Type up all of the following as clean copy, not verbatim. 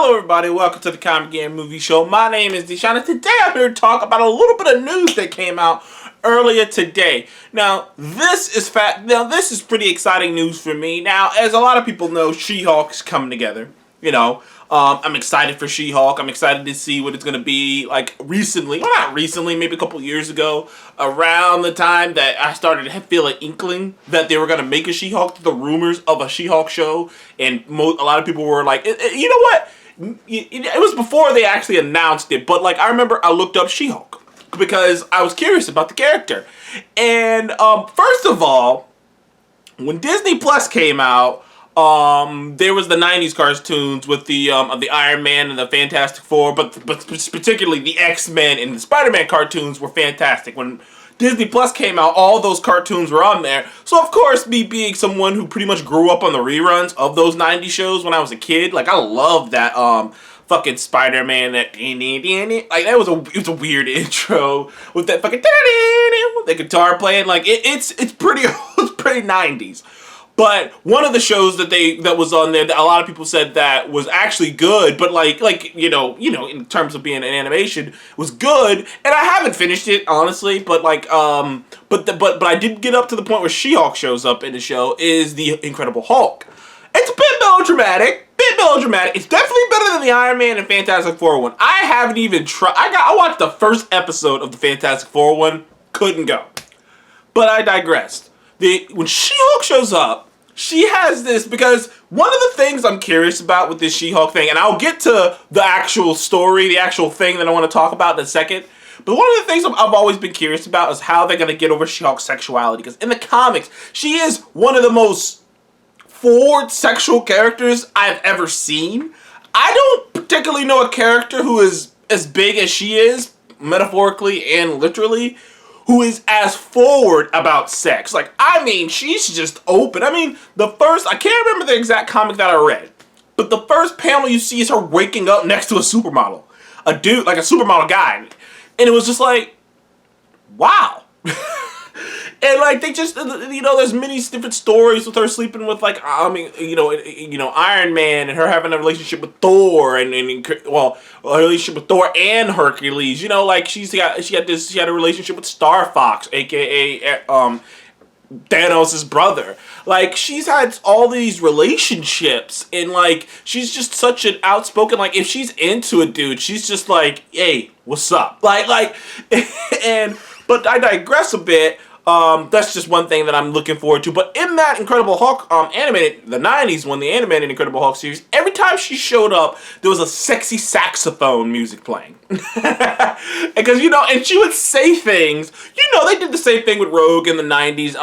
Hello everybody, welcome to the Comic Game Movie Show. My name is Deshaun, and today I'm here to talk about a little bit of news that came out earlier today. Now, this is pretty exciting news for me. Now, as a lot of people know, She-Hulk's coming together. I'm excited for She-Hulk. I'm excited to see what it's going to be like recently. Well, not recently, maybe a couple years ago, around the time that I started to feel an inkling that they were going to make a She-Hulk, the rumors of a She-Hulk show, and a lot of people were like, you know what? It was before they actually announced it, but like I remember I looked up She-Hulk because I was curious about the character. And first of all, when Disney Plus came out, there was the 90s cartoons with the Iron Man and the Fantastic Four, but particularly the X-Men and the Spider-Man cartoons were fantastic. When Disney Plus came out, all those cartoons were on there. So of course, me being someone who pretty much grew up on the reruns of those 90s shows when I was a kid, like I loved that fucking Spider-Man, that like it was a weird intro with that fucking the guitar playing, like it's pretty it's pretty 90s. But one of the shows that was on there that a lot of people said that was actually good, but like in terms of being an animation, was good, and I haven't finished it honestly, but like but I did get up to the point where She-Hulk shows up in the show, is the Incredible Hulk. It's a bit melodramatic. It's definitely better than the Iron Man and Fantastic Four one. I haven't even tried. I watched the first episode of the Fantastic Four one, couldn't go. But I digressed. When She-Hulk shows up, she has this, because one of the things I'm curious about with this She-Hulk thing, and I'll get to the actual story, the actual thing that I want to talk about in a second, but one of the things I've always been curious about is how they're going to get over She-Hulk's sexuality, because in the comics, she is one of the most forward sexual characters I've ever seen. I don't particularly know a character who is as big as she is, metaphorically and literally, who is as forward about sex. Like, I mean, she's just open. I mean, I can't remember the exact comic that I read, but the first panel you see is her waking up next to a supermodel. A dude, like a supermodel guy. And it was just like, wow. And like, they just, there's many different stories with her sleeping with like, Iron Man, and her having a relationship with Thor, and a relationship with Thor and Hercules. Like she had a relationship with Star Fox, aka Thanos' brother. Like, she's had all these relationships, and like, she's just such an outspoken, like, if she's into a dude, she's just like, hey, what's up? But I digress a bit. That's just one thing that I'm looking forward to. But in that Incredible Hulk animated, the 90s one, the animated Incredible Hulk series, every time she showed up, there was a sexy saxophone music playing. Because, and she would say things, they did the same thing with Rogue in the 90s,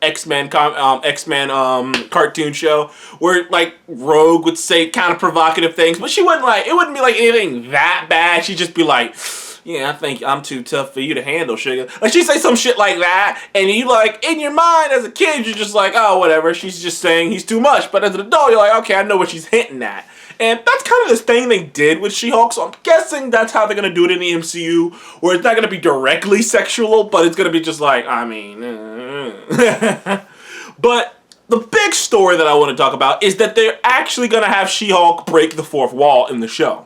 X-Men cartoon show, where like Rogue would say kind of provocative things, but it wouldn't be like anything that bad. She'd just be like, yeah, I think I'm too tough for you to handle, sugar. Like, she'd say some shit like that, and you like, in your mind as a kid, you're just like, oh, whatever, she's just saying he's too much. But as an adult, you're like, okay, I know what she's hinting at. And that's kind of this thing they did with She-Hulk, so I'm guessing that's how they're going to do it in the MCU, where it's not going to be directly sexual, but it's going to be just like, I mean... But the big story that I want to talk about is that they're actually going to have She-Hulk break the fourth wall in the show,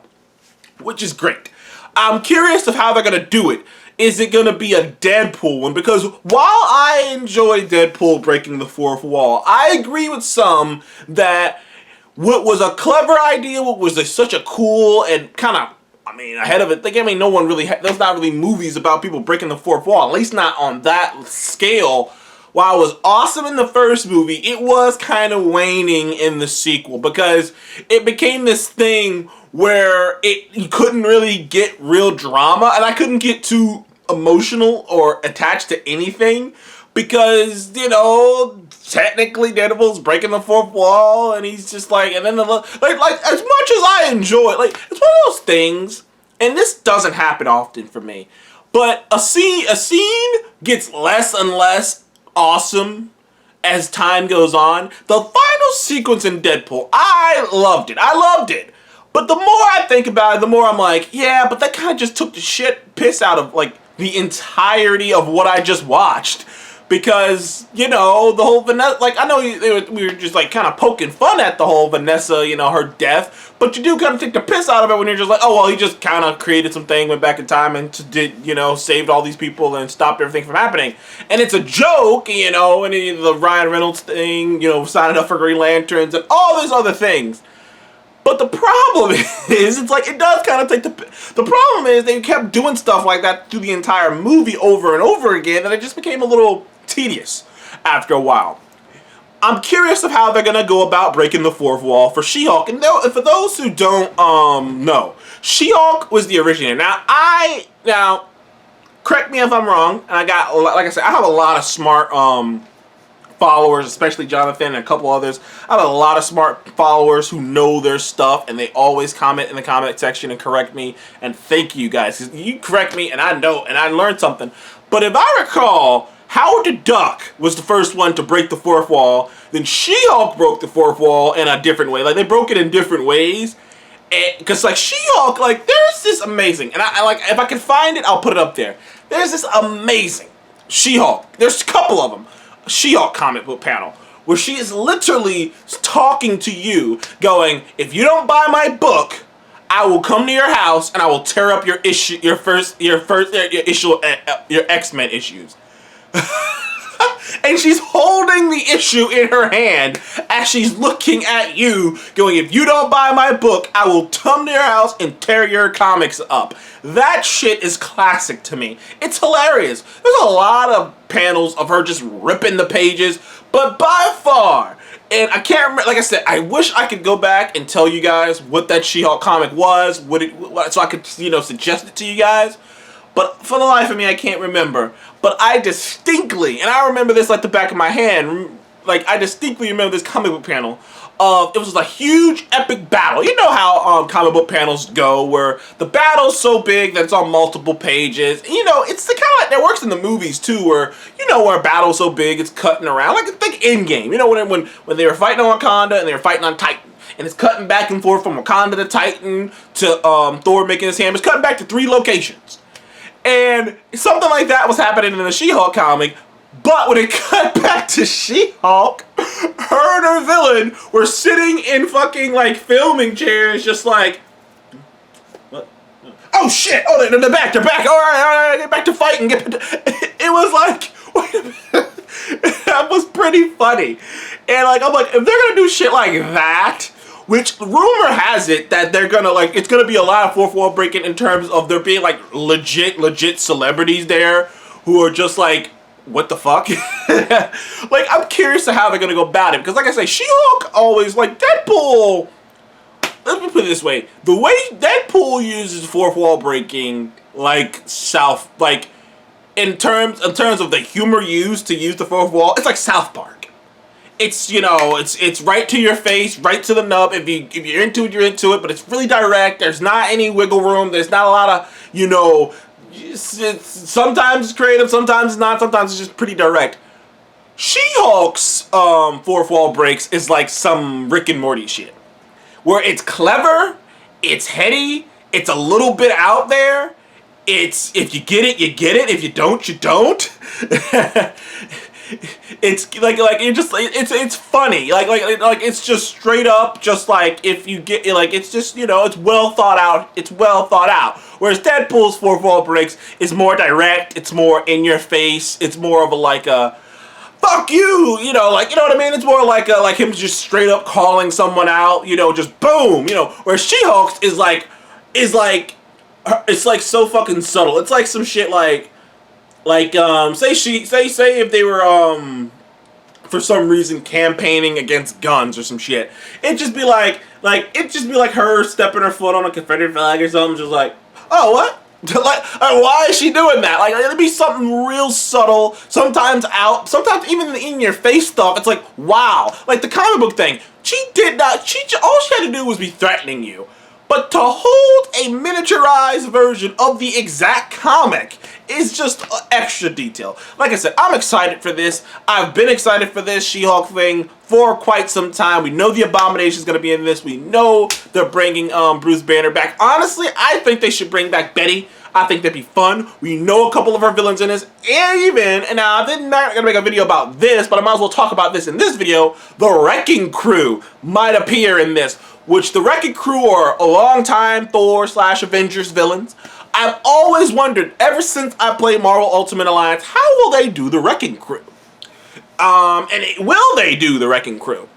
which is great. I'm curious of how they're going to do it. Is it going to be a Deadpool one? Because while I enjoy Deadpool breaking the fourth wall, I agree with some that what was a clever idea, what was such a cool and kind of, ahead of it. No one really, there's not really movies about people breaking the fourth wall, at least not on that scale. While it was awesome in the first movie, it was kind of waning in the sequel, because it became this thing where you couldn't really get real drama, and I couldn't get too emotional or attached to anything, because, technically Deadpool's breaking the fourth wall, and he's just like, and then as much as I enjoy it, like, it's one of those things, and this doesn't happen often for me, but a scene gets less and less awesome as time goes on. The final sequence in Deadpool, I loved it. But the more I think about it, the more I'm like, yeah, but that kind of just took the piss out of like the entirety of what I just watched. because, you know, the whole Vanessa, like, I know we were just, like, kind of poking fun at the whole Vanessa, you know, her death, but you do kind of take the piss out of it when you're just like, oh, well, he just kind of created something, went back in time, and did, you know, saved all these people and stopped everything from happening. And it's a joke, you know, and the Ryan Reynolds thing, you know, signing up for Green Lanterns and all these other things. But the problem is, it's like, it does kind of take the problem is they kept doing stuff like that through the entire movie over and over again, and it just became a little tedious after a while. I'm curious of how they're gonna go about breaking the fourth wall for She-Hulk. And for those who don't know, She-Hulk was the originator. Now, correct me if I'm wrong. And like I said, I have a lot of smart followers, especially Jonathan and a couple others. I have a lot of smart followers who know their stuff, and they always comment in the comment section and correct me. And thank you guys, 'cause you correct me, and I know, and I learned something. But if I recall, Howard the Duck was the first one to break the fourth wall. Then She-Hulk broke the fourth wall in a different way. Like, they broke it in different ways. Because, like, She-Hulk, like, there's this amazing, and I like, if I can find it, I'll put it up there. There's this amazing She-Hulk. There's a couple of them. She-Hulk comic book panel where she is literally talking to you, going, if you don't buy my book, I will come to your house and I will tear up your X-Men issues. And she's holding the issue in her hand as she's looking at you, going, if you don't buy my book, I will come to your house and tear your comics up. That shit is classic to me. It's hilarious. There's a lot of panels of her just ripping the pages, but by far, and I can't remember, like I said, I wish I could go back and tell you guys what that She-Hulk comic was, so I could, you know, suggest it to you guys. But for the life of me, I can't remember. But I distinctly, and I remember this like the back of my hand, like I distinctly remember this comic book panel of, it was a huge epic battle. You know how comic book panels go, where the battle's so big that it's on multiple pages. You know, it's the kind of like that works in the movies too, where, you know, where a battle's so big it's cutting around. Like, think Endgame. You know, when they were fighting on Wakanda and they were fighting on Titan. And it's cutting back and forth from Wakanda to Titan to Thor making his hammer. It's cutting back to 3 locations. And something like that was happening in the She-Hulk comic, but when it cut back to She-Hulk, her and her villain were sitting in fucking, like, filming chairs, just like, what? Oh shit! Oh, they're back! They're back! Alright, get back to fighting! It was like, wait a minute. That was pretty funny. And, like, I'm like, if they're gonna do shit like that, which rumor has it that they're gonna, like, it's gonna be a lot of fourth wall breaking in terms of there being, like, legit celebrities there who are just like, what the fuck? Like, I'm curious to how they're gonna go about it, because like I say, She-Hulk always, like, Deadpool, let me put it this way, the way Deadpool uses fourth wall breaking, like, in terms of the humor used to use the fourth wall, it's like South Park. It's, you know, it's right to your face, right to the nub. If you're into it, you're into it. But it's really direct. There's not any wiggle room. There's not a lot of, you know, sometimes it's creative, sometimes it's not. Sometimes it's just pretty direct. She-Hulk's fourth wall breaks is like some Rick and Morty shit, where it's clever, it's heady, it's a little bit out there. It's, if you get it, you get it. If you don't, you don't. It's like it just, it's funny, like it's just straight up, just like, if you get, like, it's just, you know, it's well thought out. Whereas Deadpool's fourth wall breaks is more direct, it's more in your face, it's more of a, like, a fuck you, you know, like, you know what I mean? It's more like him just straight up calling someone out, you know, just boom, you know. Whereas She-Hulk's is like it's like so fucking subtle. It's like some shit like say if they were for some reason campaigning against guns or some shit, it'd just be like her stepping her foot on a Confederate flag or something, just like, oh, what? Like, why is she doing that? Like, it'd be something real subtle, sometimes even in your face stuff. It's like, wow, like the comic book thing. All she had to do was be threatening you. But to hold a miniaturized version of the exact comic is just extra detail. Like I said, I'm excited for this. I've been excited for this She-Hulk thing for quite some time. We know the Abomination is going to be in this. We know they're bringing Bruce Banner back. Honestly, I think they should bring back Betty. I think that'd be fun. We know a couple of our villains in this, and now I'm not gonna make a video about this, but I might as well talk about this in this video. The Wrecking Crew might appear in this, which the Wrecking Crew are a long-time Thor/Avengers villains. I've always wondered, ever since I played Marvel Ultimate Alliance, how will they do the Wrecking Crew? Will they do the Wrecking Crew?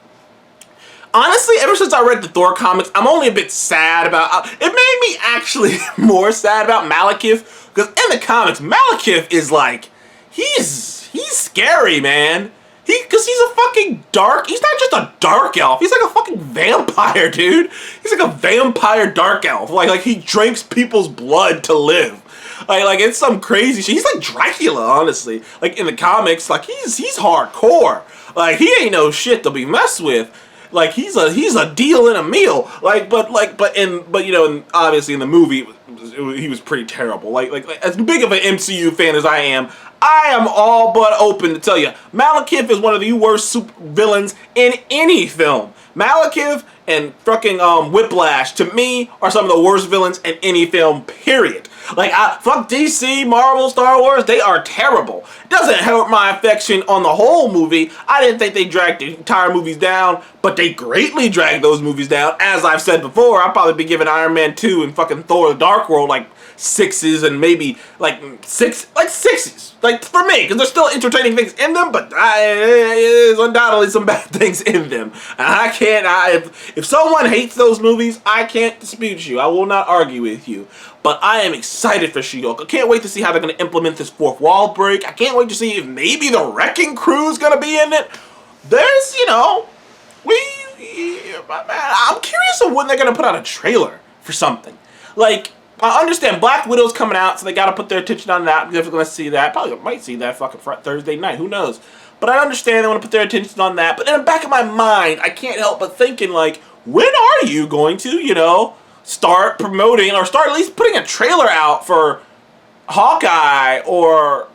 Honestly, ever since I read the Thor comics, I'm only a bit sad about... it made me actually more sad about Malekith, because in the comics, Malekith is like... He's scary, man. Because he's a fucking dark... He's not just a dark elf. He's like a fucking vampire, dude. He's like a vampire dark elf. Like he drinks people's blood to live. Like it's some crazy shit. He's like Dracula, honestly. Like in the comics, like he's hardcore. Like he ain't no shit to be messed with. Like he's a deal in a meal. But you know, obviously in the movie he was pretty terrible. Like as big of an MCU fan as I am all but open to tell you, Malekith is one of the worst super villains in any film. Malekith and fucking Whiplash, to me, are some of the worst villains in any film, period. Like, fuck DC, Marvel, Star Wars, they are terrible. It doesn't hurt my affection on the whole movie. I didn't think they dragged the entire movies down, but they greatly dragged those movies down. As I've said before, I'd probably be giving Iron Man 2 and fucking Thor: The Dark World like 6s and maybe like 6s. Like, for me, because there's still entertaining things in them, but there's undoubtedly some bad things in them. And I can't, if someone hates those movies, I can't dispute you. I will not argue with you. But I am excited for She-Hulk. I can't wait to see how they're going to implement this fourth wall break. I can't wait to see if maybe the Wrecking Crew is going to be in it. There's, you know, I'm curious of when they're going to put out a trailer for something. Like, I understand Black Widow's coming out, so they got to put their attention on that. We're going to see that. Probably might see that fucking Thursday night. Who knows? But I understand they want to put their attention on that. But in the back of my mind, I can't help but thinking, like, when are you going to, you know, start promoting or start at least putting a trailer out for Hawkeye or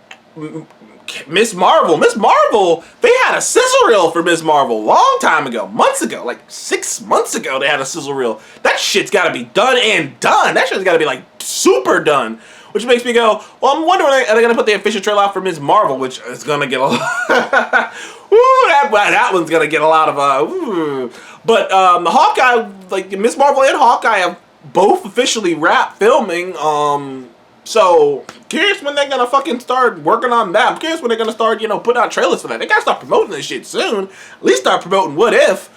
Miss Marvel? Miss Marvel, they had a sizzle reel for Miss Marvel a long time ago, months ago, like 6 months ago they had a sizzle reel. That shit's gotta be done and done. That shit's gotta be like super done. Which makes me go, well, I'm wondering, are they gonna put the official trailer out for Miss Marvel, which is gonna get a lot. Ooh, that one's gonna get a lot of ooh. But the Hawkeye, like Miss Marvel and Hawkeye have both officially wrapped filming. So, curious when they're gonna fucking start working on that. I'm curious when they're gonna start, you know, putting out trailers for that. They gotta start promoting this shit soon. At least start promoting What If.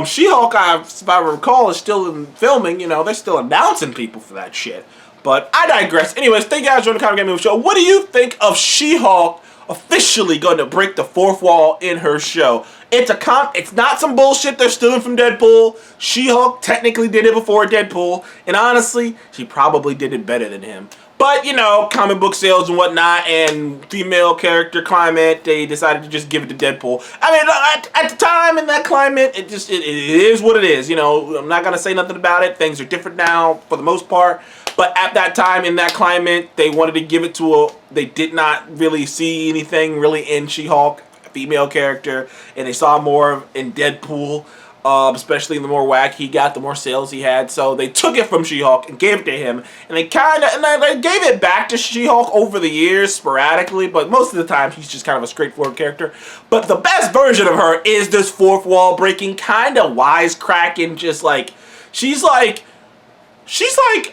She-Hulk, if I recall, is still in filming. You know, they're still announcing people for that shit. But I digress. Anyways, thank you guys for joining the Comic Game Movie Show. What do you think of She-Hulk officially going to break the fourth wall in her show? It's not some bullshit they're stealing from Deadpool. She-Hulk technically did it before Deadpool. And honestly, she probably did it better than him. But, you know, comic book sales and whatnot, and female character climate, they decided to just give it to Deadpool. I mean, at the time, in that climate, it is what it is. You know, I'm not going to say nothing about it. Things are different now, for the most part. But at that time, in that climate, they wanted to give it to they did not really see anything really in She-Hulk, a female character, and they saw more in Deadpool. Especially the more whack he got, the more sales he had. So they took it from She-Hulk and gave it to him. And they gave it back to She-Hulk over the years, sporadically. But most of the time, she's just kind of a straightforward character. But the best version of her is this fourth wall breaking, kind of wisecracking, just like, she's like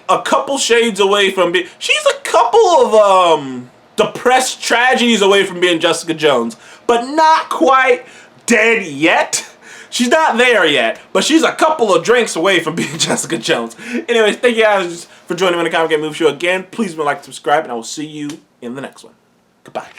a couple shades away from being, she's a couple of, depressed tragedies away from being Jessica Jones. But not quite dead yet. She's not there yet, but she's a couple of drinks away from being Jessica Jones. Anyways, thank you guys for joining me on the Comic Game Movie Show again. Please like, subscribe, and I will see you in the next one. Goodbye.